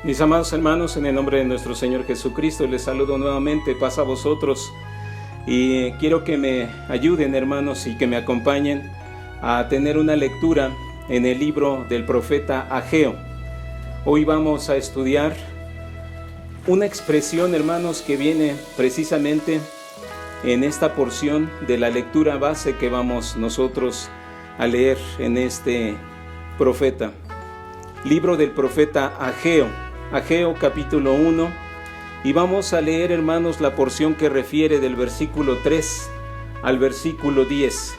Mis amados hermanos, en el nombre de nuestro Señor Jesucristo, les saludo nuevamente, paz a vosotros, y quiero que me ayuden, hermanos, y que me acompañen a tener una lectura en el libro del profeta Ageo. Hoy vamos a estudiar una expresión, hermanos, que viene precisamente en esta porción de la lectura base que vamos nosotros a leer en este profeta. Libro del profeta Ageo, Ageo capítulo 1, y vamos a leer, hermanos, la porción que refiere del versículo 3 al versículo 10.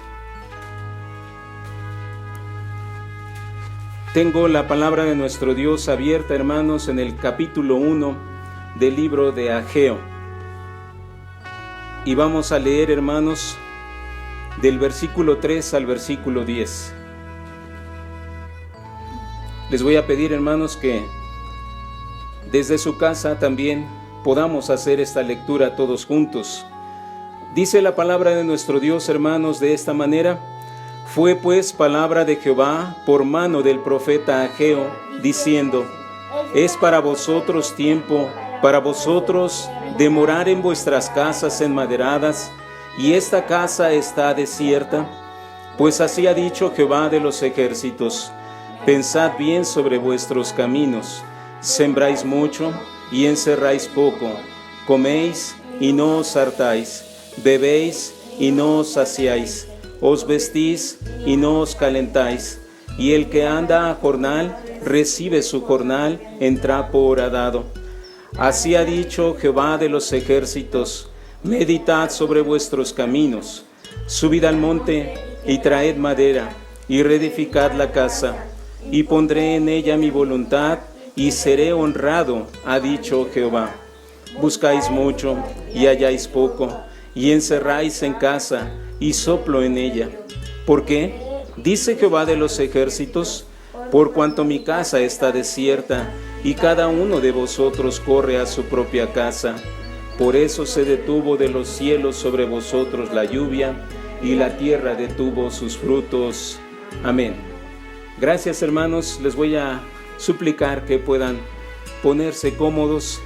Tengo la palabra de nuestro Dios abierta, hermanos, en el capítulo 1 del libro de Ageo. Y vamos a leer, hermanos, del versículo 3 al versículo 10. Les voy a pedir, hermanos, que desde su casa también podamos hacer esta lectura todos juntos. Dice la palabra de nuestro Dios, hermanos, de esta manera: fue pues palabra de Jehová por mano del profeta Ageo, diciendo: es para vosotros tiempo, para vosotros de morar en vuestras casas enmaderadas, y esta casa está desierta. Pues así ha dicho Jehová de los ejércitos: pensad bien sobre vuestros caminos. Sembráis mucho y encerráis poco, coméis y no os hartáis, bebéis y no os saciáis, os vestís y no os calentáis, y el que anda a jornal recibe su jornal en trapo horadado. Así ha dicho Jehová de los ejércitos: meditad sobre vuestros caminos, subid al monte y traed madera, y reedificad la casa, y pondré en ella mi voluntad, y seré honrado, ha dicho Jehová. Buscáis mucho y halláis poco, y encerráis en casa, y soplo en ella. ¿Por qué? Dice Jehová de los ejércitos: por cuanto mi casa está desierta, y cada uno de vosotros corre a su propia casa. Por eso se detuvo de los cielos sobre vosotros la lluvia, y la tierra detuvo sus frutos. Amén. Gracias, hermanos. Les voy a suplicar que puedan ponerse cómodos.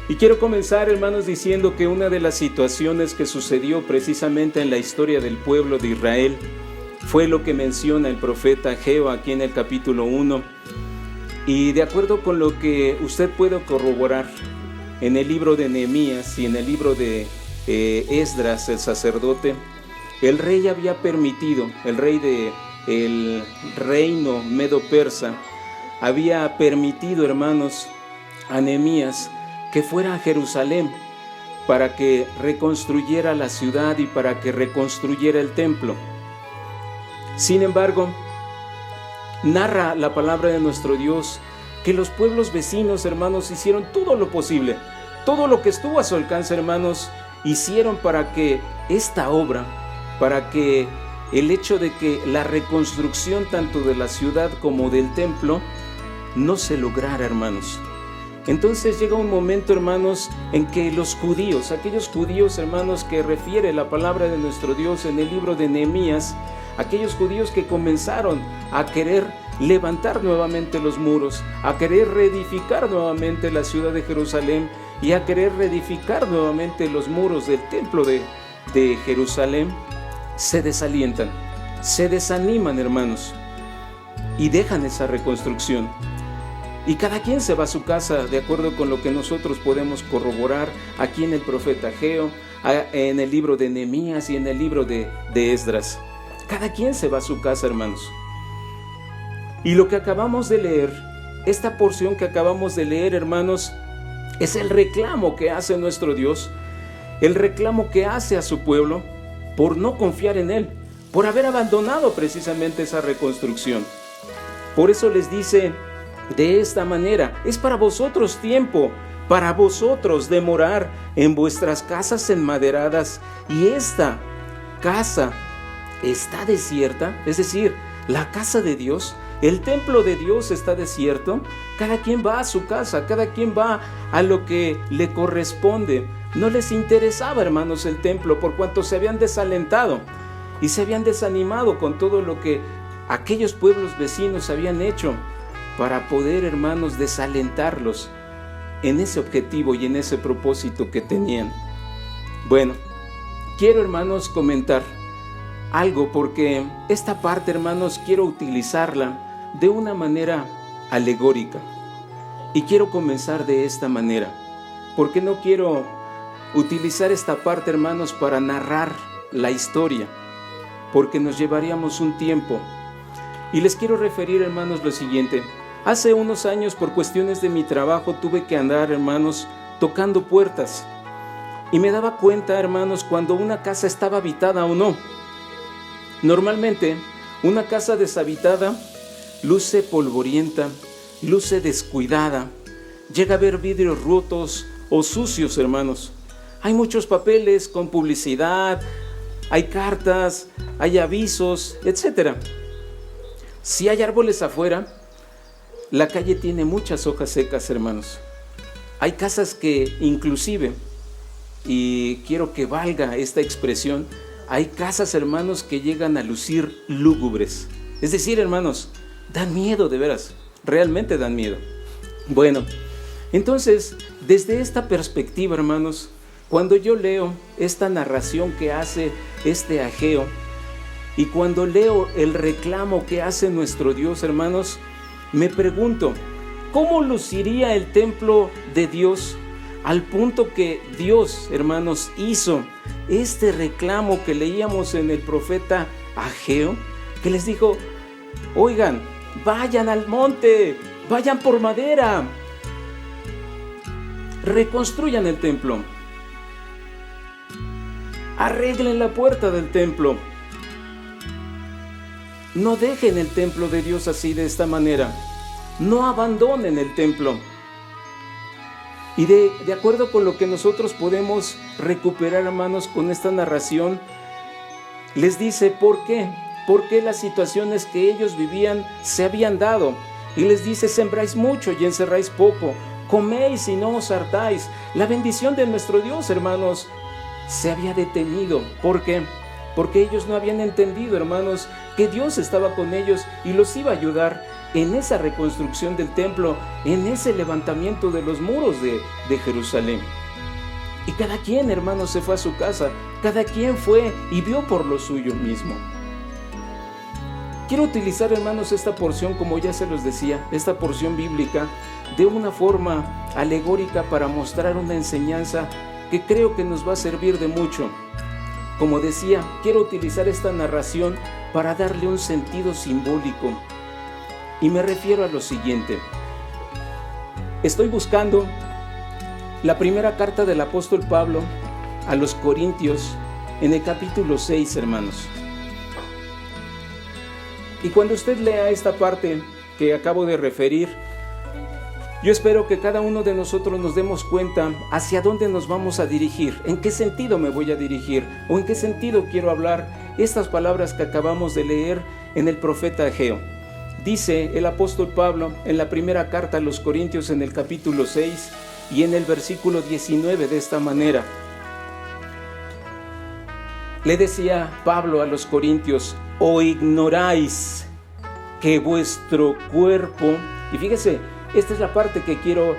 Y quiero comenzar, hermanos, diciendo que una de las situaciones que sucedió precisamente en la historia del pueblo de Israel fue lo que menciona el profeta Ageo aquí en el capítulo 1. Y de acuerdo con lo que usted puede corroborar en el libro de Nehemías y en el libro de Esdras, el sacerdote, el rey había permitido, el rey del reino medo-persa, había permitido, hermanos, a Nehemías que fuera a Jerusalén para que reconstruyera la ciudad y para que reconstruyera el templo. Sin embargo, narra la palabra de nuestro Dios que los pueblos vecinos, hermanos, hicieron todo lo posible, todo lo que estuvo a su alcance, hermanos, hicieron para que esta obra, para que el hecho de que la reconstrucción tanto de la ciudad como del templo no se lograra, hermanos. Entonces llega un momento, hermanos, en que los judíos, aquellos judíos, hermanos, que refiere la palabra de nuestro Dios en el libro de Nehemías, aquellos judíos que comenzaron a querer levantar nuevamente los muros, a querer reedificar nuevamente la ciudad de Jerusalén y a querer reedificar nuevamente los muros del templo de Jerusalén, se desalientan, se desaniman, hermanos, y dejan esa reconstrucción. Y cada quien se va a su casa, de acuerdo con lo que nosotros podemos corroborar aquí en el profeta Ageo, en el libro de Nehemías y en el libro de Esdras. Cada quien se va a su casa, hermanos. Y lo que acabamos de leer, esta porción que acabamos de leer, hermanos, es el reclamo que hace nuestro Dios, el reclamo que hace a su pueblo por no confiar en Él, por haber abandonado precisamente esa reconstrucción. Por eso les dice de esta manera: es para vosotros tiempo, para vosotros de morar en vuestras casas enmaderadas, y esta casa está desierta, es decir, la casa de Dios, el templo de Dios está desierto. Cada quien va a su casa, cada quien va a lo que le corresponde. No les interesaba, hermanos, el templo, por cuanto se habían desalentado y se habían desanimado con todo lo que aquellos pueblos vecinos habían hecho. para poder, hermanos, desalentarlos en ese objetivo y en ese propósito que tenían. Bueno, quiero, hermanos, comentar algo, porque esta parte, hermanos, quiero utilizarla de una manera alegórica. Y quiero comenzar de esta manera, porque no quiero utilizar esta parte, hermanos, para narrar la historia, porque nos llevaríamos un tiempo. Y les quiero referir, hermanos, lo siguiente. Hace unos años, por cuestiones de mi trabajo, tuve que andar, hermanos, tocando puertas. Y me daba cuenta, hermanos, cuando una casa estaba habitada o no. Normalmente, una casa deshabitada luce polvorienta, luce descuidada, llega a haber vidrios rotos o sucios, hermanos. Hay muchos papeles con publicidad, hay cartas, hay avisos, etc. Si hay árboles afuera, la calle tiene muchas hojas secas, hermanos. Hay casas que inclusive, y quiero que valga esta expresión, hay casas, hermanos, que llegan a lucir lúgubres. Es decir, hermanos, dan miedo, de veras, realmente dan miedo. Bueno, entonces, desde esta perspectiva, hermanos, cuando yo leo esta narración que hace este Ageo, y cuando leo el reclamo que hace nuestro Dios, hermanos, me pregunto, ¿cómo luciría el templo de Dios al punto que Dios, hermanos, hizo este reclamo que leíamos en el profeta Ageo, que les dijo, oigan, vayan al monte, vayan por madera, reconstruyan el templo, arreglen la puerta del templo, no dejen el templo de Dios así, de esta manera, no abandonen el templo. Y de acuerdo con lo que nosotros podemos recuperar, hermanos, con esta narración, les dice por qué las situaciones que ellos vivían se habían dado. Y les dice, sembráis mucho y encerráis poco, coméis y no os hartáis. La bendición de nuestro Dios, hermanos, se había detenido. ¿Por qué? Porque ellos no habían entendido, hermanos, que Dios estaba con ellos y los iba a ayudar en esa reconstrucción del templo, en ese levantamiento de los muros de Jerusalén. Y cada quien, hermanos, se fue a su casa, cada quien fue y vio por lo suyo mismo. Quiero utilizar, hermanos, esta porción, como ya se los decía, esta porción bíblica, de una forma alegórica para mostrar una enseñanza que creo que nos va a servir de mucho. Como decía, quiero utilizar esta narración para darle un sentido simbólico. Y me refiero a lo siguiente. Estoy buscando la primera carta del apóstol Pablo a los Corintios en el capítulo 6, hermanos. Y cuando usted lea esta parte que acabo de referir, yo espero que cada uno de nosotros nos demos cuenta hacia dónde nos vamos a dirigir, en qué sentido me voy a dirigir o en qué sentido quiero hablar estas palabras que acabamos de leer en el profeta Ageo. Dice el apóstol Pablo en la primera carta a los Corintios en el capítulo 6 y en el versículo 19 de esta manera. Le decía Pablo a los Corintios, ¿o ignoráis que vuestro cuerpo? Y fíjese, esta es la parte que quiero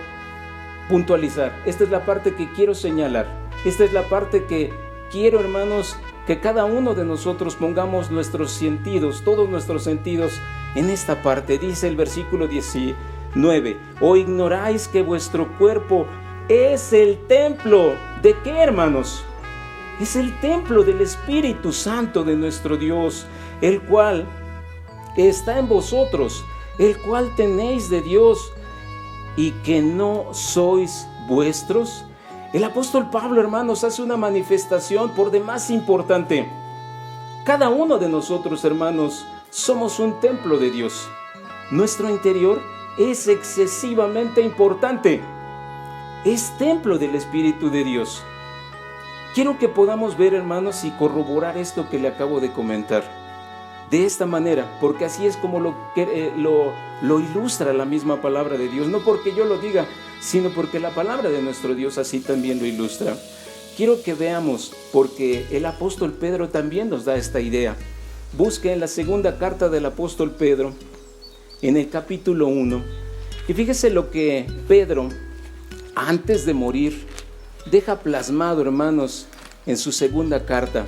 puntualizar, esta es la parte que quiero señalar, esta es la parte que quiero, hermanos, que cada uno de nosotros pongamos nuestros sentidos, todos nuestros sentidos en esta parte. Dice el versículo 19, ¿o ignoráis que vuestro cuerpo es el templo? ¿De qué, hermanos? Es el templo del Espíritu Santo de nuestro Dios, el cual está en vosotros, el cual tenéis de Dios, y que no sois vuestros. El apóstol Pablo, hermanos, hace una manifestación por demás importante. Cada uno de nosotros, hermanos, somos un templo de Dios. Nuestro interior es excesivamente importante. Es templo del Espíritu de Dios. Quiero que podamos ver, hermanos, y corroborar esto que le acabo de comentar. De esta manera, porque así es como lo ilustra la misma palabra de Dios. No porque yo lo diga, sino porque la palabra de nuestro Dios así también lo ilustra. Quiero que veamos, porque el apóstol Pedro también nos da esta idea. Busque en la segunda carta del apóstol Pedro, en el capítulo 1. Y fíjese lo que Pedro, antes de morir, deja plasmado, hermanos, en su segunda carta,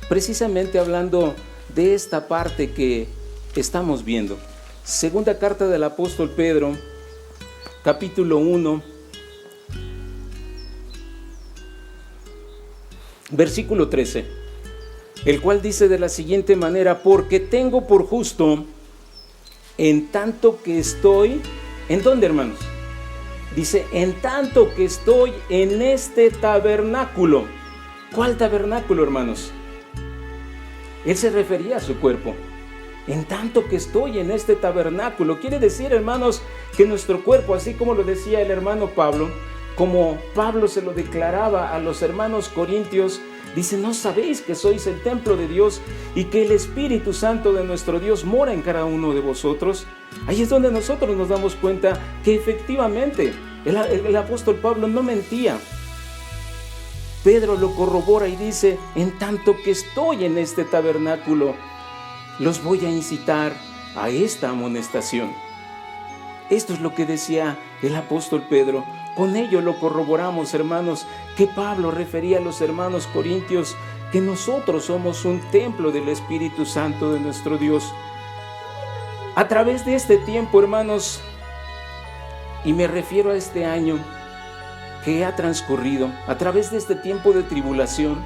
precisamente hablando de esta parte que estamos viendo. Segunda carta del apóstol Pedro, capítulo 1, versículo 13, el cual dice de la siguiente manera: porque tengo por justo, en tanto que estoy, ¿en dónde, hermanos? Dice, en tanto que estoy en este tabernáculo. ¿Cuál tabernáculo, hermanos? Él se refería a su cuerpo. En tanto que estoy en este tabernáculo. Quiere decir, hermanos, que nuestro cuerpo, así como lo decía el hermano Pablo, como Pablo se lo declaraba a los hermanos corintios, dice: ¿no sabéis que sois el templo de Dios y que el Espíritu Santo de nuestro Dios mora en cada uno de vosotros? Ahí es donde nosotros nos damos cuenta que efectivamente el apóstol Pablo no mentía. Pedro lo corrobora y dice: en tanto que estoy en este tabernáculo, los voy a incitar a esta amonestación. Esto es lo que decía el apóstol Pedro. Con ello lo corroboramos, hermanos, que Pablo refería a los hermanos corintios que nosotros somos un templo del Espíritu Santo de nuestro Dios. A través de este tiempo, hermanos, y me refiero a este año que ha transcurrido, a través de este tiempo de tribulación,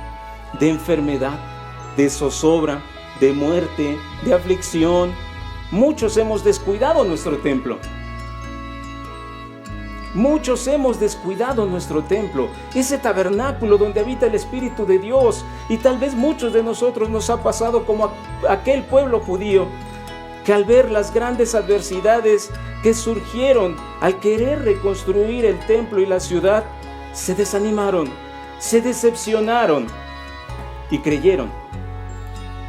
de enfermedad, de zozobra, de muerte, de aflicción, muchos hemos descuidado nuestro templo. Muchos hemos descuidado nuestro templo, ese tabernáculo donde habita el Espíritu de Dios. Y tal vez muchos de nosotros nos ha pasado como a aquel pueblo judío, que al ver las grandes adversidades que surgieron al querer reconstruir el templo y la ciudad, se desanimaron, se decepcionaron y creyeron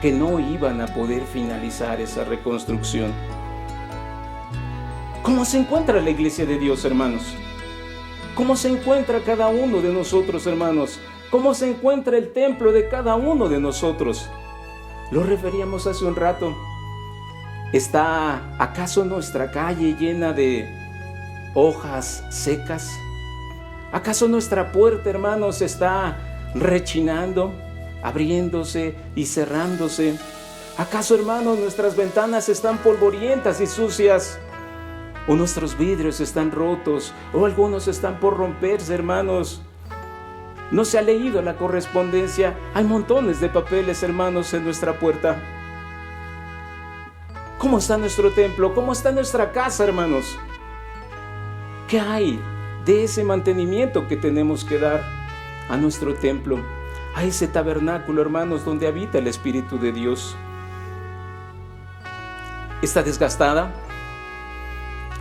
que no iban a poder finalizar esa reconstrucción. ¿Cómo se encuentra la iglesia de Dios, hermanos? ¿Cómo se encuentra cada uno de nosotros, hermanos? ¿Cómo se encuentra el templo de cada uno de nosotros? Lo referíamos hace un rato. ¿Está acaso nuestra calle llena de hojas secas? ¿Acaso nuestra puerta, hermanos, está rechinando, abriéndose y cerrándose? ¿Acaso, hermanos, nuestras ventanas están polvorientas y sucias? ¿O nuestros vidrios están rotos? ¿O algunos están por romperse, hermanos? ¿No se ha leído la correspondencia? Hay montones de papeles, hermanos, en nuestra puerta. ¿Cómo está nuestro templo? ¿Cómo está nuestra casa, hermanos? ¿Qué hay de ese mantenimiento que tenemos que dar a nuestro templo, a ese tabernáculo, hermanos, donde habita el Espíritu de Dios? ¿Está desgastada?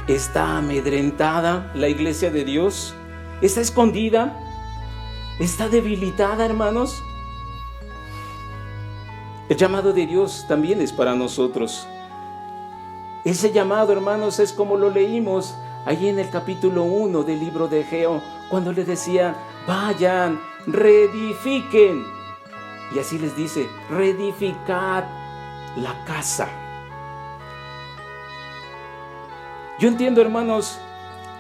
¿Está amedrentada la iglesia de Dios? ¿Está escondida? ¿Está debilitada, hermanos? El llamado de Dios también es para nosotros. Ese llamado, hermanos, es como lo leímos allí en el capítulo 1 del libro de Ageo, cuando le decían: vayan, reedifiquen. Y así les dice: reedificad la casa. Yo entiendo, hermanos,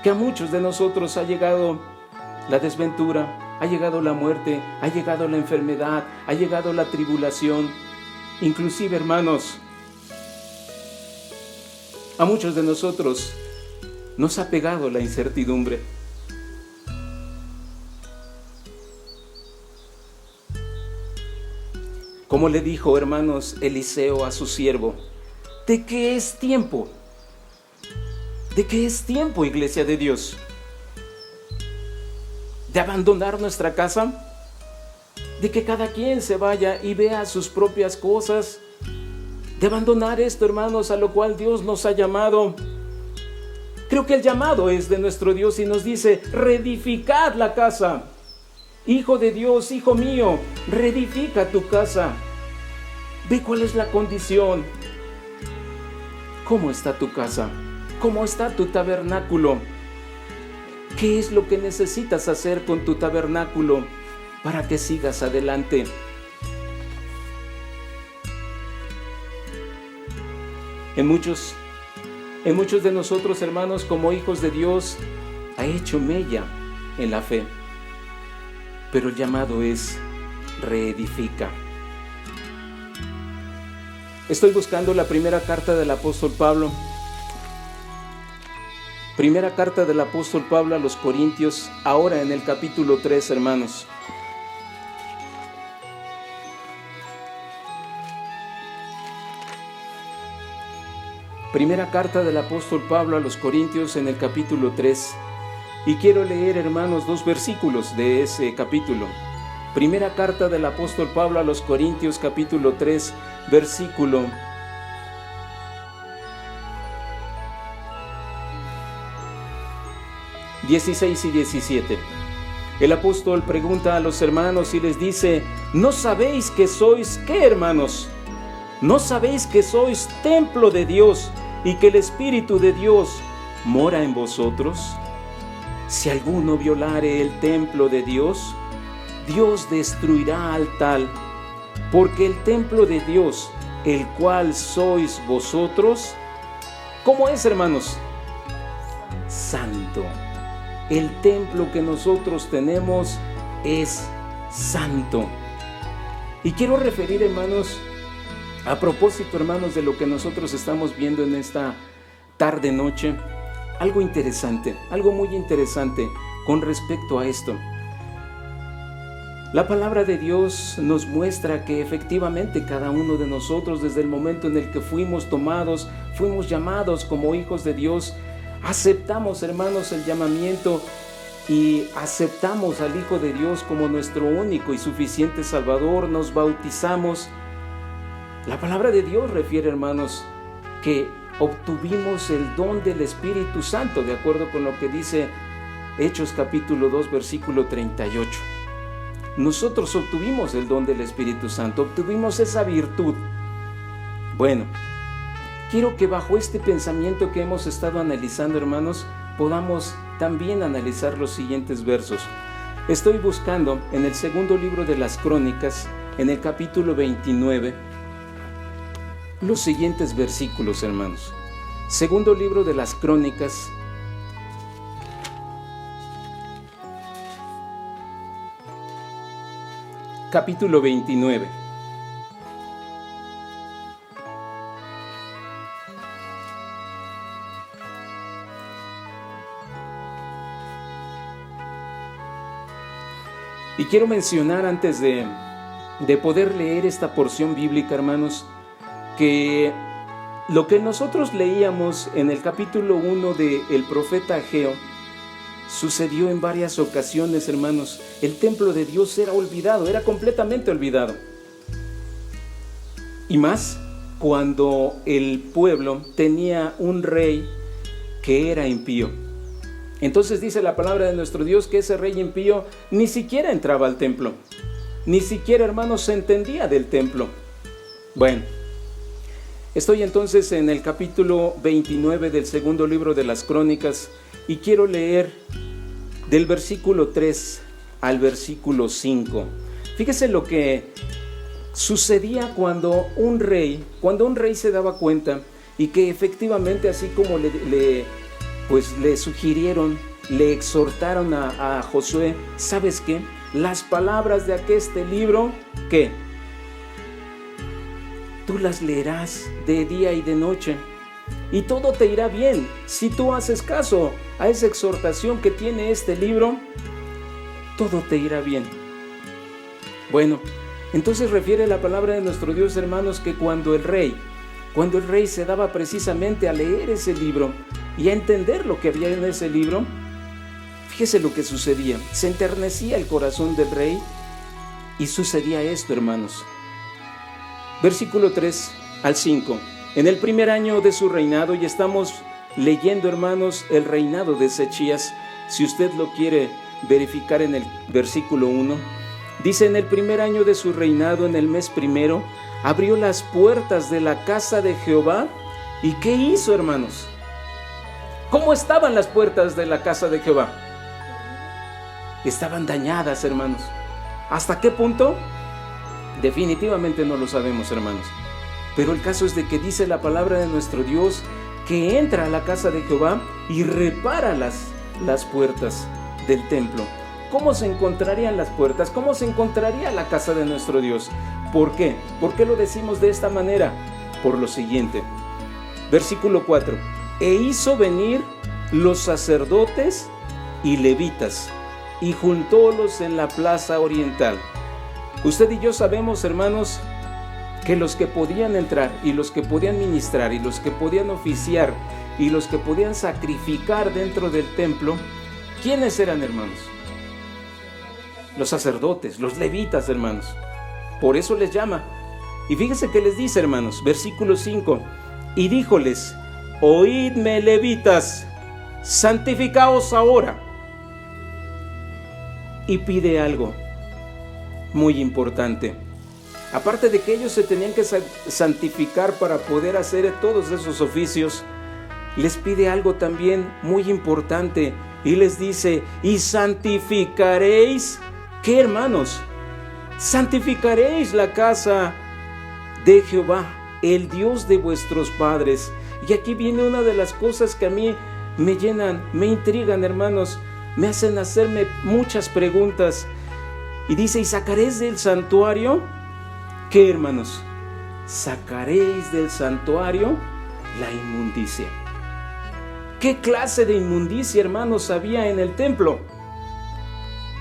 que a muchos de nosotros ha llegado la desventura, ha llegado la muerte, ha llegado la enfermedad, ha llegado la tribulación. Inclusive, hermanos, a muchos de nosotros nos ha pegado la incertidumbre. Como le dijo, hermanos, Eliseo a su siervo: ¿de qué es tiempo? ¿De qué es tiempo, iglesia de Dios? ¿De abandonar nuestra casa? ¿De que cada quien se vaya y vea sus propias cosas? ¿De abandonar esto, hermanos, a lo cual Dios nos ha llamado? Creo que el llamado es de nuestro Dios y nos dice: reedificad la casa. Hijo de Dios, hijo mío, reedifica tu casa. Ve cuál es la condición. ¿Cómo está tu casa? ¿Cómo está tu tabernáculo? ¿Qué es lo que necesitas hacer con tu tabernáculo para que sigas adelante? En muchos en muchos de nosotros, hermanos, como hijos de Dios, ha hecho mella en la fe. Pero el llamado es: reedifica. Estoy buscando la primera carta del apóstol Pablo. Primera carta del apóstol Pablo a los Corintios, ahora en el capítulo 3, hermanos. Primera carta del apóstol Pablo a los Corintios en el capítulo 3. Y quiero leer, hermanos, 2 versículos de ese capítulo. Primera carta del apóstol Pablo a los Corintios, capítulo 3, versículo 16 y 17. El apóstol pregunta a los hermanos y les dice: ¿no sabéis que sois qué, hermanos? ¿No sabéis que sois templo de Dios y que el Espíritu de Dios mora en vosotros? Si alguno violare el templo de Dios, Dios destruirá al tal, porque el templo de Dios, el cual sois vosotros, ¿cómo es, hermanos? Santo. El templo que nosotros tenemos es santo. Y quiero referir, hermanos, a propósito, hermanos, de lo que nosotros estamos viendo en esta tarde-noche, algo interesante, algo muy interesante con respecto a esto. La palabra de Dios nos muestra que efectivamente cada uno de nosotros, desde el momento en el que fuimos tomados, fuimos llamados como hijos de Dios, aceptamos, hermanos, el llamamiento y aceptamos al Hijo de Dios como nuestro único y suficiente Salvador, nos bautizamos. La palabra de Dios refiere, hermanos, que obtuvimos el don del Espíritu Santo, de acuerdo con lo que dice Hechos capítulo 2, versículo 38. Nosotros obtuvimos el don del Espíritu Santo, obtuvimos esa virtud. Bueno, quiero que bajo este pensamiento que hemos estado analizando, hermanos, podamos también analizar los siguientes versos. Estoy buscando en el segundo libro de las Crónicas, en el capítulo 29, los siguientes versículos, hermanos. Segundo libro de las Crónicas, capítulo 29. Y quiero mencionar, antes de poder leer esta porción bíblica, hermanos, que lo que nosotros leíamos en el capítulo 1 del profeta Ageo sucedió en varias ocasiones, hermanos. El templo de Dios era olvidado, era completamente olvidado. Y más cuando el pueblo tenía un rey que era impío. Entonces dice la palabra de nuestro Dios que ese rey impío ni siquiera entraba al templo. Ni siquiera, hermanos, se entendía del templo. Bueno, estoy entonces en el capítulo 29 del segundo libro de las Crónicas y quiero leer del versículo 3 al versículo 5. Fíjese lo que sucedía cuando un rey se daba cuenta y que efectivamente, así como le sugirieron, le exhortaron a Josué: ¿sabes qué? Las palabras de aqueste libro, ¿qué? Tú las leerás de día y de noche, y todo te irá bien. Si tú haces caso a esa exhortación que tiene este libro, todo te irá bien. Bueno, entonces refiere la palabra de nuestro Dios, hermanos, que cuando el rey se daba precisamente a leer ese libro y a entender lo que había en ese libro, fíjese lo que sucedía. Se enternecía el corazón del rey y sucedía esto, hermanos. Versículo 3 al 5. En el primer año de su reinado, y estamos leyendo, hermanos, el reinado de Ezechías, si usted lo quiere verificar en el versículo 1, dice: en el primer año de su reinado, en el mes primero, abrió las puertas de la casa de Jehová. ¿Y qué hizo, hermanos? ¿Cómo estaban las puertas de la casa de Jehová? Estaban dañadas, hermanos. ¿Hasta qué punto? Definitivamente no lo sabemos, hermanos. Pero el caso es de que dice la palabra de nuestro Dios que entra a la casa de Jehová y repara las puertas del templo. ¿Cómo se encontrarían las puertas? ¿Cómo se encontraría la casa de nuestro Dios? ¿Por qué? ¿Por qué lo decimos de esta manera? Por lo siguiente. Versículo 4. E hizo venir los sacerdotes y levitas y juntólos en la plaza oriental. Usted y yo sabemos, hermanos, que los que podían entrar y los que podían ministrar y los que podían oficiar y los que podían sacrificar dentro del templo, ¿quiénes eran, hermanos? Los sacerdotes, los levitas, hermanos. Por eso les llama. Y fíjense que les dice, hermanos, versículo 5, y díjoles: oídme, levitas, santificaos ahora. Y pide algo muy importante. Aparte de que ellos se tenían que santificar para poder hacer todos esos oficios, les pide algo también muy importante y les dice: y santificaréis, ¿qué, hermanos? Santificaréis la casa de Jehová, el Dios de vuestros padres. Y aquí viene una de las cosas que a mí me llenan, me intrigan, hermanos, me hacen hacerme muchas preguntas. Y dice: y sacaréis del santuario, ¿qué, hermanos? Sacaréis del santuario la inmundicia. ¿Qué clase de inmundicia, hermanos, había en el templo?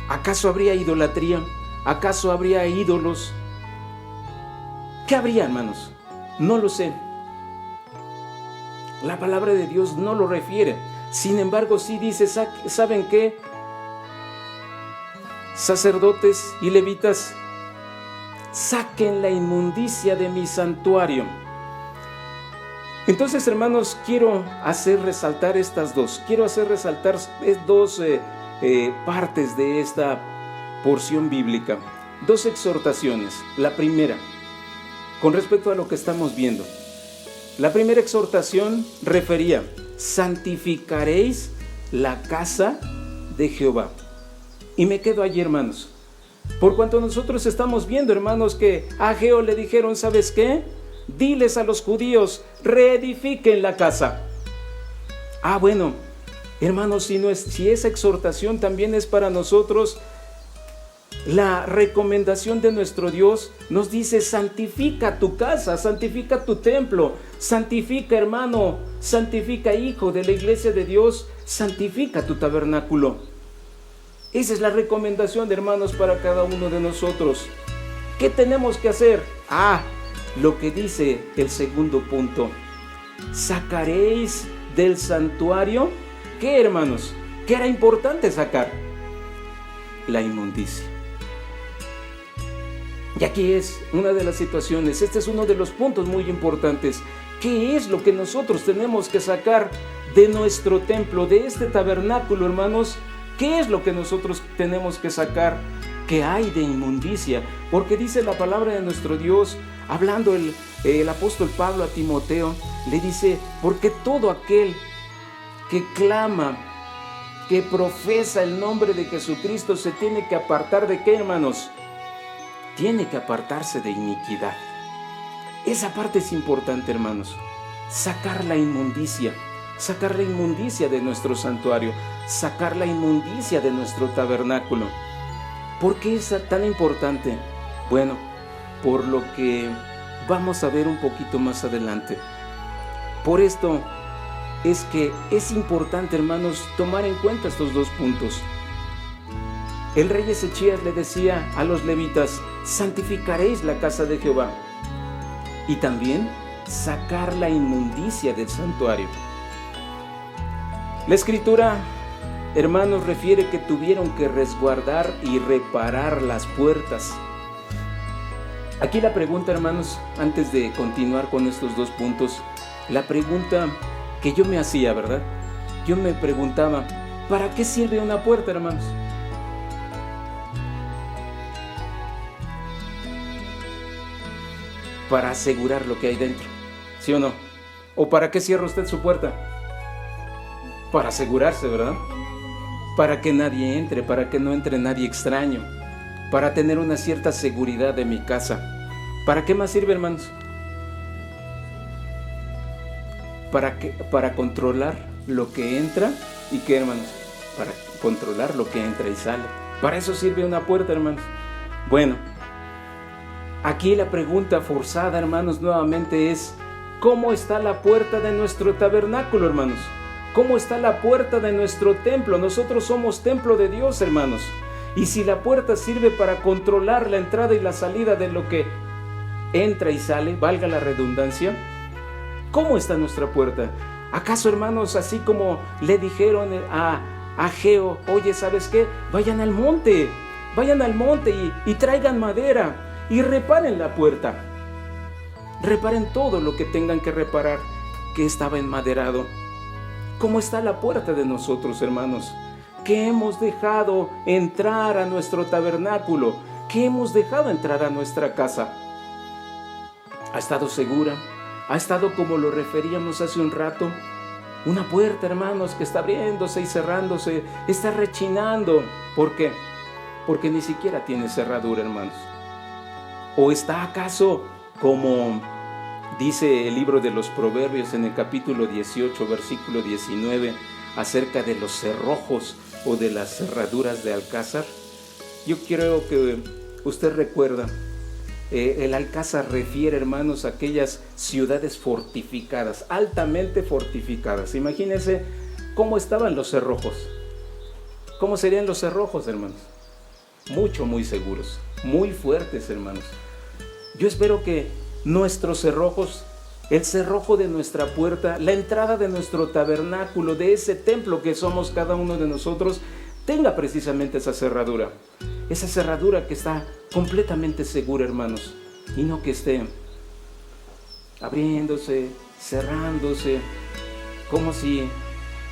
¿Acaso habría idolatría? ¿Acaso habría ídolos? ¿Qué habría, hermanos? No lo sé. La palabra de Dios no lo refiere. Sin embargo, sí dice, ¿saben qué? Sacerdotes y levitas, saquen la inmundicia de mi santuario. Entonces, hermanos, quiero hacer resaltar dos partes de esta porción bíblica, dos exhortaciones. La primera, con respecto a lo que estamos viendo. La primera exhortación refería: santificaréis la casa de Jehová. Y me quedo allí, hermanos. Por cuanto nosotros estamos viendo, hermanos, que a Ageo le dijeron: ¿sabes qué? Diles a los judíos, reedifiquen la casa. Bueno, hermanos, si esa exhortación también es para nosotros, la recomendación de nuestro Dios nos dice: santifica tu casa, santifica tu templo, santifica, hermano, santifica, hijo de la iglesia de Dios, santifica tu tabernáculo. Esa es la recomendación, hermanos, para cada uno de nosotros. ¿Qué tenemos que hacer? Lo que dice el segundo punto: sacaréis del santuario, ¿qué, hermanos? ¿Qué era importante sacar? La inmundicia. Y aquí es una de las situaciones, este es uno de los puntos muy importantes. ¿Qué es lo que nosotros tenemos que sacar de nuestro templo, de este tabernáculo, hermanos? ¿Qué es lo que nosotros tenemos que sacar que hay de inmundicia? Porque dice la palabra de nuestro Dios, hablando el apóstol Pablo a Timoteo, le dice: porque todo aquel que clama, que profesa el nombre de Jesucristo, se tiene que apartar de ¿qué, hermanos? Tiene que apartarse de iniquidad. Esa parte es importante, hermanos. Sacar la inmundicia de nuestro santuario, sacar la inmundicia de nuestro tabernáculo. ¿Por qué es tan importante? Bueno, por lo que vamos a ver un poquito más adelante. Por esto es que es importante, hermanos, tomar en cuenta estos dos puntos. El rey Ezechías le decía a los levitas: santificaréis la casa de Jehová. Y también sacar la inmundicia del santuario. La escritura, hermanos, refiere que tuvieron que resguardar y reparar las puertas. Aquí la pregunta, hermanos, antes de continuar con estos dos puntos, la pregunta que yo me hacía, ¿verdad? Yo me preguntaba: ¿para qué sirve una puerta, hermanos? Para asegurar lo que hay dentro, ¿sí o no? ¿O para qué cierra usted su puerta? Para asegurarse, ¿verdad? Para que nadie entre, para que no entre nadie extraño, para tener una cierta seguridad de mi casa. ¿Para qué más sirve, hermanos? para controlar lo que entra y qué, hermanos, para controlar lo que entra y sale. Para eso sirve una puerta, hermanos. Bueno, aquí la pregunta forzada, hermanos, nuevamente es: ¿cómo está la puerta de nuestro tabernáculo, hermanos? ¿Cómo está la puerta de nuestro templo? Nosotros somos templo de Dios, hermanos. Y si la puerta sirve para controlar la entrada y la salida de lo que entra y sale, valga la redundancia, ¿cómo está nuestra puerta? ¿Acaso, hermanos, así como le dijeron a Ageo: oye, ¿sabes qué? Vayan al monte y traigan madera y reparen la puerta? Reparen todo lo que tengan que reparar que estaba enmaderado. ¿Cómo está la puerta de nosotros, hermanos? ¿Qué hemos dejado entrar a nuestro tabernáculo? ¿Qué hemos dejado entrar a nuestra casa? ¿Ha estado segura? ¿Ha estado como lo referíamos hace un rato? Una puerta, hermanos, que está abriéndose y cerrándose, está rechinando. ¿Por qué? Porque ni siquiera tiene cerradura, hermanos. ¿O está acaso como dice el libro de los Proverbios en el capítulo 18, versículo 19, acerca de los cerrojos o de las cerraduras de alcázar? Yo creo que usted recuerda, el alcázar refiere, hermanos, a aquellas ciudades fortificadas, altamente fortificadas. Imagínense cómo estaban los cerrojos. ¿Cómo serían los cerrojos, hermanos? Muy seguros, muy fuertes, hermanos. Yo espero que nuestros cerrojos, el cerrojo de nuestra puerta, la entrada de nuestro tabernáculo, de ese templo que somos cada uno de nosotros, tenga precisamente esa cerradura que está completamente segura, hermanos, y no que esté abriéndose, cerrándose, como si,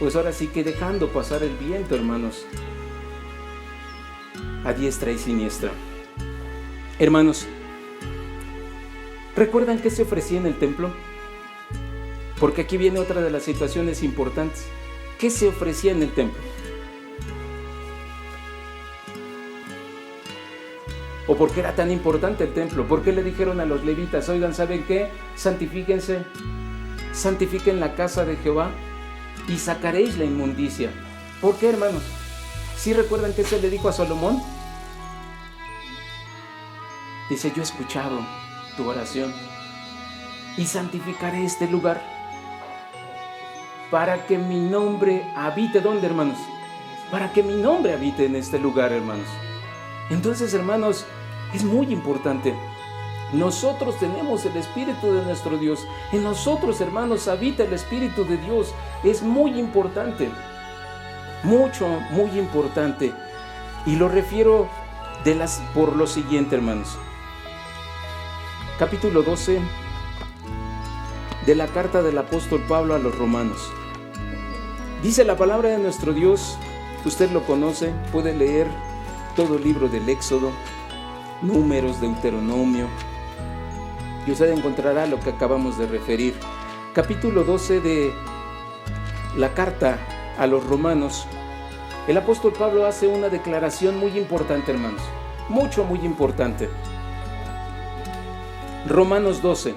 pues ahora sí que dejando pasar el viento, hermanos, a diestra y siniestra. Hermanos, ¿recuerdan qué se ofrecía en el templo? Porque aquí viene otra de las situaciones importantes. ¿Qué se ofrecía en el templo? ¿O por qué era tan importante el templo? ¿Por qué le dijeron a los levitas: oigan, ¿saben qué? Santifíquense, santifiquen la casa de Jehová y sacaréis la inmundicia? ¿Por qué, hermanos? ¿Sí recuerdan qué se le dijo a Salomón? Dice: yo he escuchado tu oración y santificaré este lugar para que mi nombre habite. ¿Dónde, hermanos? Para que mi nombre habite en este lugar, hermanos. Entonces, hermanos, es muy importante. Nosotros tenemos el Espíritu de nuestro Dios. En nosotros, hermanos, habita el Espíritu de Dios. Es muy importante, muy importante. Y lo refiero por lo siguiente, hermanos. Capítulo 12 de la carta del apóstol Pablo a los romanos. Dice la palabra de nuestro Dios, usted lo conoce, puede leer todo el libro del Éxodo, Números, Deuteronomio, y usted encontrará lo que acabamos de referir. Capítulo 12 de la carta a los romanos, el apóstol Pablo hace una declaración muy importante, hermanos, muy importante. Romanos 12,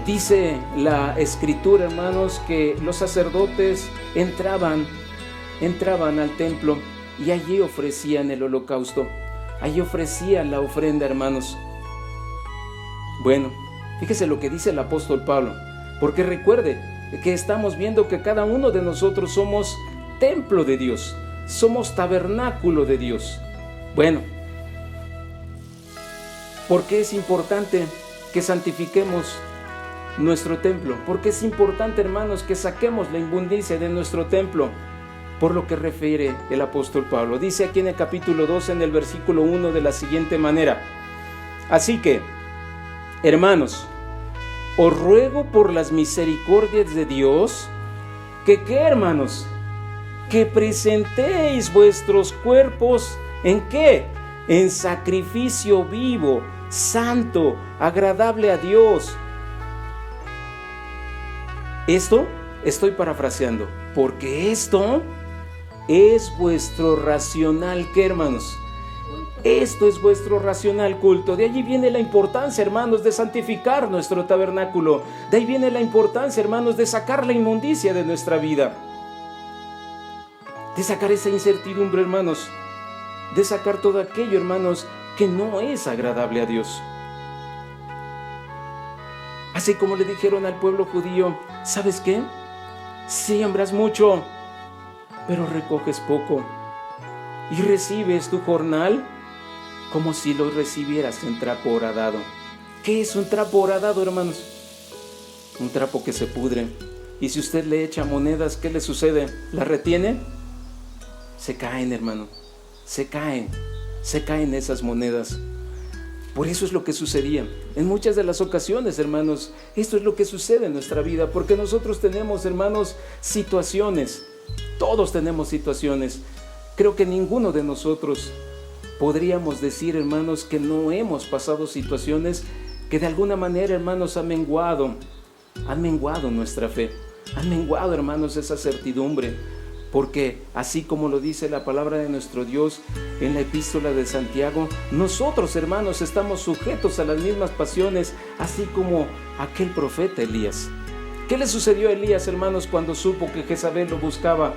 dice la escritura, hermanos, que los sacerdotes entraban al templo y allí ofrecían el holocausto, allí ofrecían la ofrenda, hermanos. Bueno, fíjese lo que dice el apóstol Pablo, porque recuerde que estamos viendo que cada uno de nosotros somos templo de Dios, somos tabernáculo de Dios. Bueno, ¿por qué es importante que santifiquemos nuestro templo? ¿Por qué es importante, hermanos, que saquemos la inmundicia de nuestro templo? Por lo que refiere el apóstol Pablo. Dice aquí en el capítulo 12, en el versículo 1, de la siguiente manera: así que, hermanos, os ruego por las misericordias de Dios, que ¿qué, hermanos? Que presentéis vuestros cuerpos, ¿en qué? En sacrificio vivo, santo, agradable a Dios. Esto estoy parafraseando, porque esto es vuestro racional, ¿qué, hermanos? Esto es vuestro racional culto. De allí viene la importancia, hermanos, de santificar nuestro tabernáculo. De ahí viene la importancia, hermanos, de sacar la inmundicia de nuestra vida. De sacar esa incertidumbre, hermanos. De sacar todo aquello, hermanos, que no es agradable a Dios. Así como le dijeron al pueblo judío, ¿sabes qué? Siembras mucho, pero recoges poco. Y recibes tu jornal como si lo recibieras en trapo horadado. ¿Qué es un trapo horadado, hermanos? Un trapo que se pudre. Y si usted le echa monedas, ¿qué le sucede? ¿Las retiene? Se caen, hermano. Se caen esas monedas. Por eso es lo que sucedía. En muchas de las ocasiones, hermanos, esto es lo que sucede en nuestra vida, porque nosotros tenemos, hermanos, situaciones. Todos tenemos situaciones. Creo que ninguno de nosotros podríamos decir, hermanos, que no hemos pasado situaciones que de alguna manera, hermanos, han menguado nuestra fe. Han menguado, hermanos, esa certidumbre. Porque así como lo dice la palabra de nuestro Dios en la epístola de Santiago, nosotros, hermanos, estamos sujetos a las mismas pasiones, así como aquel profeta Elías. ¿Qué le sucedió a Elías, hermanos, cuando supo que Jezabel lo buscaba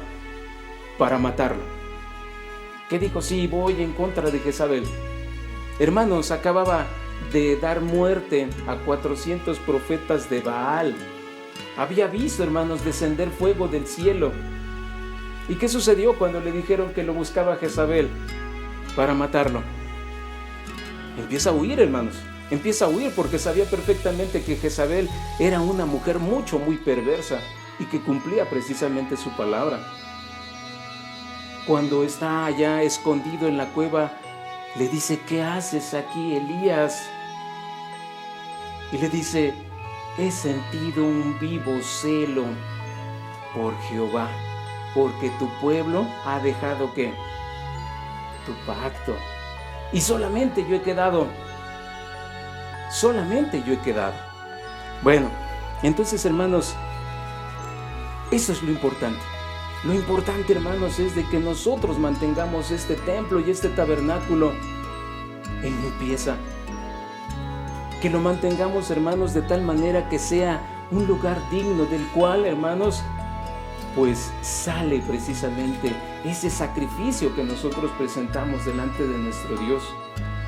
para matarlo? ¿Qué dijo? Sí, voy en contra de Jezabel. Hermanos, acababa de dar muerte a 400 profetas de Baal. Había visto, hermanos, descender fuego del cielo. ¿Y qué sucedió cuando le dijeron que lo buscaba Jezabel para matarlo? Empieza a huir, hermanos. Empieza a huir porque sabía perfectamente que Jezabel era una mujer muy perversa y que cumplía precisamente su palabra. Cuando está allá escondido en la cueva, le dice, ¿qué haces aquí, Elías? Y le dice, he sentido un vivo celo por Jehová, porque tu pueblo ha dejado ¿qué? Tu pacto. Y solamente yo he quedado. Bueno, entonces, hermanos, eso es lo importante. Lo importante, hermanos, es de que nosotros mantengamos este templo y este tabernáculo en limpieza. Que lo mantengamos, hermanos, de tal manera que sea un lugar digno del cual, hermanos, pues sale precisamente ese sacrificio que nosotros presentamos delante de nuestro Dios.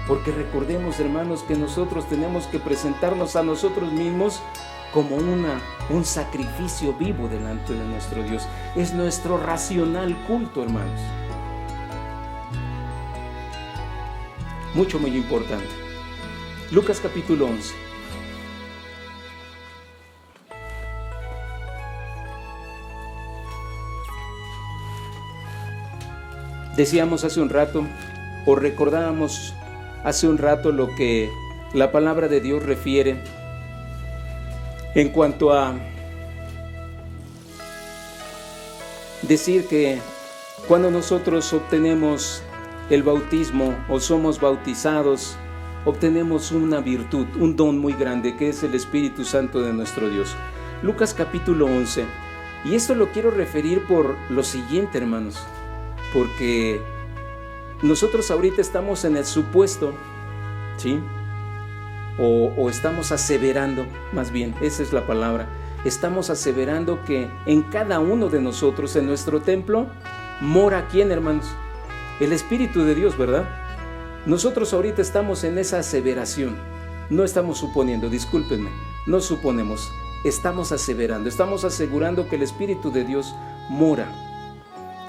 Porque recordemos, hermanos, que nosotros tenemos que presentarnos a nosotros mismos como un sacrificio vivo delante de nuestro Dios. Es nuestro racional culto, hermanos. Muy importante. Lucas capítulo 11. Decíamos hace un rato, o recordábamos hace un rato lo que la palabra de Dios refiere en cuanto a decir que cuando nosotros obtenemos el bautismo o somos bautizados, obtenemos una virtud, un don muy grande que es el Espíritu Santo de nuestro Dios. Lucas capítulo 11. Y esto lo quiero referir por lo siguiente, hermanos, porque nosotros ahorita estamos en el supuesto, ¿sí? O estamos aseverando, más bien, esa es la palabra. Estamos aseverando que en cada uno de nosotros, en nuestro templo, mora ¿quién, hermanos? El Espíritu de Dios, ¿verdad? Nosotros ahorita estamos en esa aseveración. No estamos suponiendo, discúlpenme, no suponemos, estamos aseverando, estamos asegurando que el Espíritu de Dios mora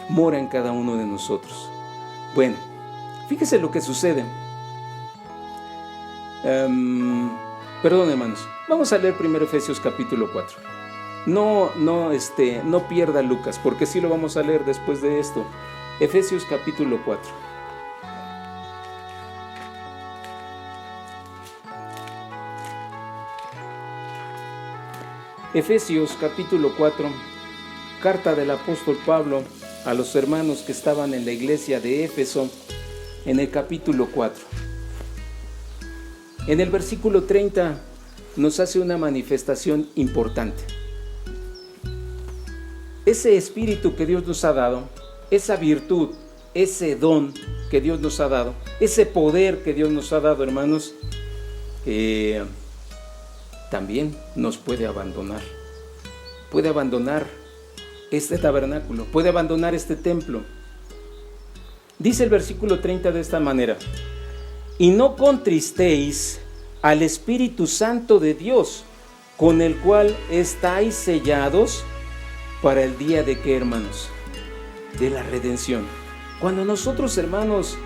en cada uno de nosotros. Bueno, fíjese lo que sucede. Perdón, hermanos, vamos a leer primero Efesios capítulo 4. No pierda Lucas, porque sí lo vamos a leer después de esto. Efesios capítulo 4. Efesios capítulo 4, carta del apóstol Pablo a los hermanos que estaban en la iglesia de Éfeso, en el capítulo 4. En el versículo 30 nos hace una manifestación importante. Ese espíritu que Dios nos ha dado, esa virtud, ese don que Dios nos ha dado, ese poder que Dios nos ha dado, hermanos, también nos puede abandonar. Puede abandonar este tabernáculo, puede abandonar este templo. Dice el versículo 30 de esta manera: y no contristéis al Espíritu Santo de Dios, con el cual estáis sellados para el día de ¿qué, hermanos? De la redención. Cuando nosotros, hermanos,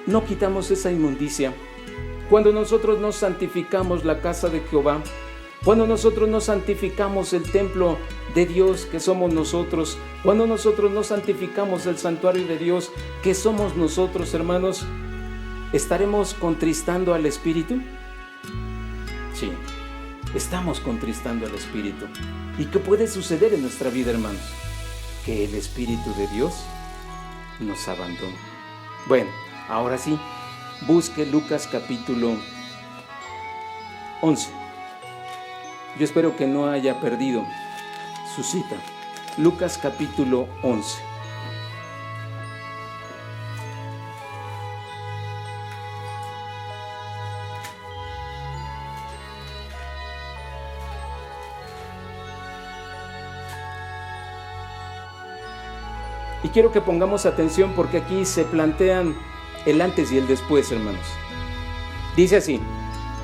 no quitamos esa inmundicia, cuando nosotros no santificamos la casa de Jehová, cuando nosotros no santificamos el templo de Dios que somos nosotros, cuando nosotros no santificamos el santuario de Dios que somos nosotros, hermanos, ¿estaremos contristando al Espíritu? Sí, estamos contristando al Espíritu. ¿Y qué puede suceder en nuestra vida, hermanos? Que el Espíritu de Dios nos abandone. Bueno, ahora sí, busque Lucas capítulo 11. Yo espero que no haya perdido su cita. Lucas capítulo 11. Y quiero que pongamos atención porque aquí se plantean el antes y el después, hermanos. Dice así,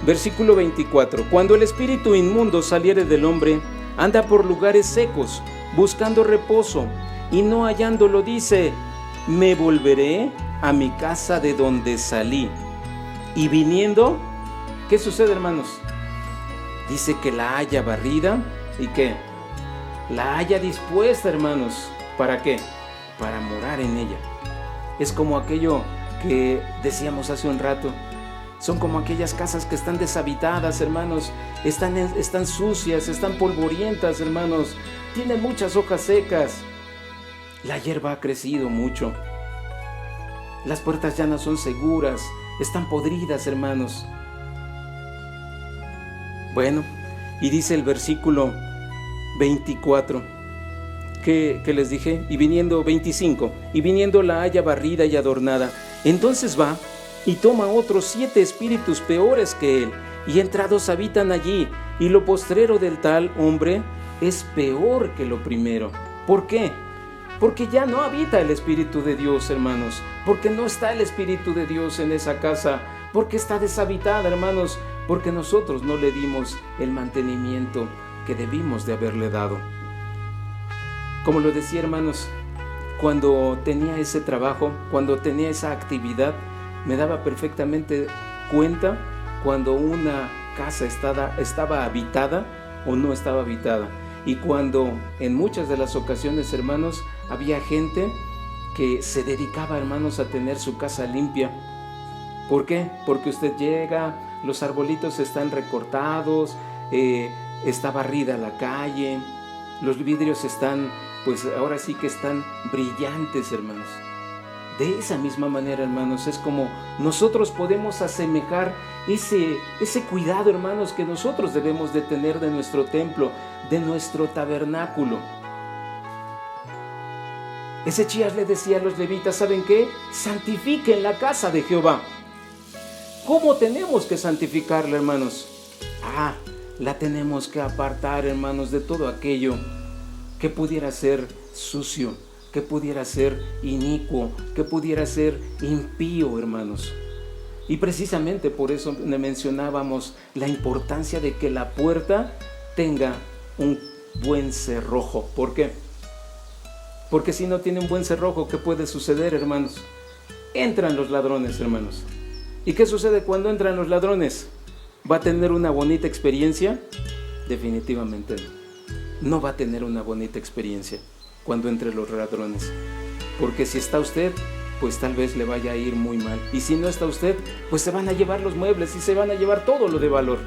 versículo 24: cuando el espíritu inmundo saliere del hombre, anda por lugares secos, buscando reposo, y no hallándolo, dice: me volveré a mi casa de donde salí. Y viniendo, ¿qué sucede, hermanos? Dice que la haya barrida, ¿y qué? La haya dispuesta, hermanos. ¿Para qué? Para morar en ella. Es como aquello que decíamos hace un rato. Son como aquellas casas que están deshabitadas, hermanos. Están sucias, están polvorientas, hermanos. Tienen muchas hojas secas. La hierba ha crecido mucho. Las puertas ya no son seguras. Están podridas, hermanos. Bueno, y dice el versículo 24. ¿Qué les dije? Y viniendo, 25. Y viniendo la haya barrida y adornada. Entonces va y toma otros 7 espíritus peores que él, y entrados habitan allí, y lo postrero del tal hombre es peor que lo primero. ¿Por qué? Porque ya no habita el Espíritu de Dios, hermanos, porque no está el Espíritu de Dios en esa casa, porque está deshabitada, hermanos, porque nosotros no le dimos el mantenimiento que debimos de haberle dado. Como lo decía, hermanos, cuando tenía ese trabajo, cuando tenía esa actividad, me daba perfectamente cuenta cuando una casa estaba habitada o no estaba habitada. Y cuando en muchas de las ocasiones, hermanos, había gente que se dedicaba, hermanos, a tener su casa limpia. ¿Por qué? Porque usted llega, los arbolitos están recortados, está barrida la calle, los vidrios están, pues ahora sí que están brillantes, hermanos. De esa misma manera, hermanos, es como nosotros podemos asemejar ese cuidado, hermanos, que nosotros debemos de tener de nuestro templo, de nuestro tabernáculo. Ezechías le decía a los levitas, ¿saben qué? Santifiquen la casa de Jehová. ¿Cómo tenemos que santificarla, hermanos? La tenemos que apartar, hermanos, de todo aquello que pudiera ser sucio, que pudiera ser inicuo, que pudiera ser impío, hermanos. Y precisamente por eso le mencionábamos la importancia de que la puerta tenga un buen cerrojo. ¿Por qué? Porque si no tiene un buen cerrojo, ¿qué puede suceder, hermanos? Entran los ladrones, hermanos. ¿Y qué sucede cuando entran los ladrones? ¿Va a tener una bonita experiencia? Definitivamente no. No va a tener una bonita experiencia cuando entre los ladrones. Porque si está usted, pues tal vez le vaya a ir muy mal. Y si no está usted, pues se van a llevar los muebles y se van a llevar todo lo de valor.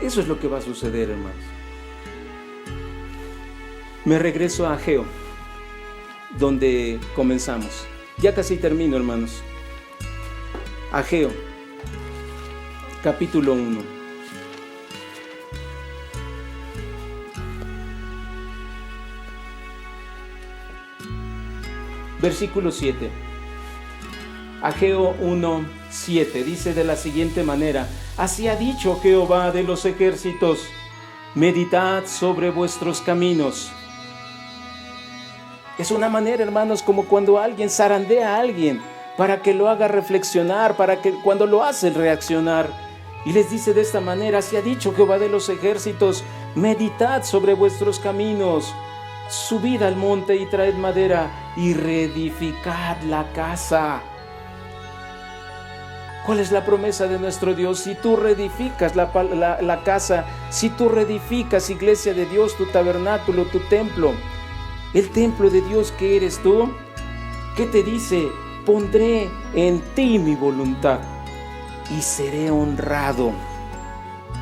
Eso es lo que va a suceder, hermanos. Me regreso a Ageo, donde comenzamos. Ya casi termino, hermanos. Ageo, capítulo 1. Versículo 7. Ageo 1:7 dice de la siguiente manera: así ha dicho Jehová de los ejércitos, meditad sobre vuestros caminos. Es una manera, hermanos, como cuando alguien zarandea a alguien para que lo haga reflexionar, para que cuando lo hace reaccionar. Y les dice de esta manera: así ha dicho Jehová de los ejércitos, meditad sobre vuestros caminos, subid al monte y traed madera y reedificad la casa. ¿Cuál es la promesa de nuestro Dios? Si tú reedificas la casa, si tú reedificas, iglesia de Dios, tu tabernáculo, tu templo, el templo de Dios que eres tú, ¿qué te dice? Pondré en ti mi voluntad y seré honrado.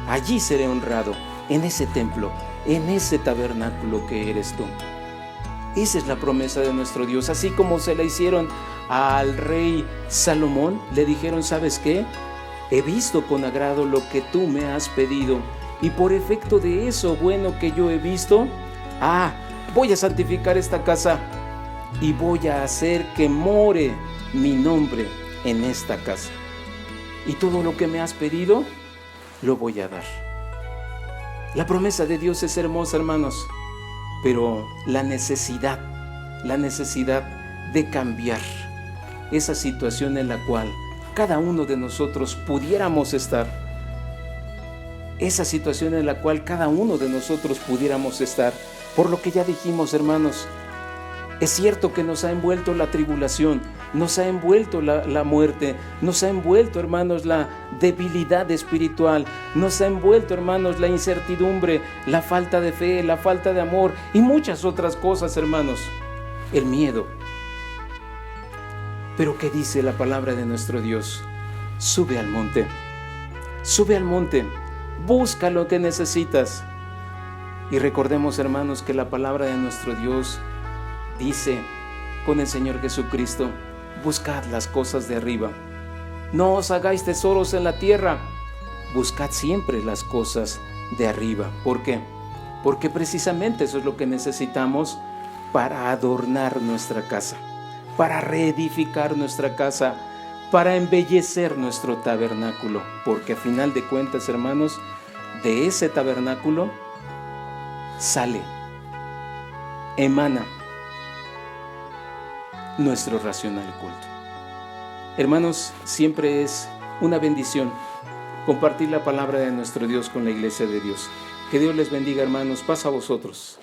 Allí seré honrado, en ese templo, en ese tabernáculo que eres tú. Esa es la promesa de nuestro Dios. Así como se la hicieron al rey Salomón, le dijeron: ¿sabes qué? He visto con agrado lo que tú me has pedido, y por efecto de eso bueno que yo he visto, voy a santificar esta casa y voy a hacer que more mi nombre en esta casa. Y todo lo que me has pedido, lo voy a dar. La promesa de Dios es hermosa, hermanos, pero la necesidad de cambiar esa situación en la cual cada uno de nosotros pudiéramos estar, por lo que ya dijimos, hermanos. Es cierto que nos ha envuelto la tribulación, nos ha envuelto la muerte, nos ha envuelto, hermanos, la debilidad espiritual, nos ha envuelto, hermanos, la incertidumbre, la falta de fe, la falta de amor y muchas otras cosas, hermanos, el miedo. Pero ¿qué dice la palabra de nuestro Dios? Sube al monte, busca lo que necesitas. Y recordemos, hermanos, que la palabra de nuestro Dios dice con el Señor Jesucristo: buscad las cosas de arriba, no os hagáis tesoros en la tierra, buscad siempre las cosas de arriba. ¿Por qué? Porque precisamente eso es lo que necesitamos para adornar nuestra casa, para reedificar nuestra casa, para embellecer nuestro tabernáculo, porque a final de cuentas, hermanos, de ese tabernáculo sale, emana nuestro racional culto. Hermanos, siempre es una bendición compartir la palabra de nuestro Dios con la iglesia de Dios. Que Dios les bendiga, hermanos. Paz a vosotros.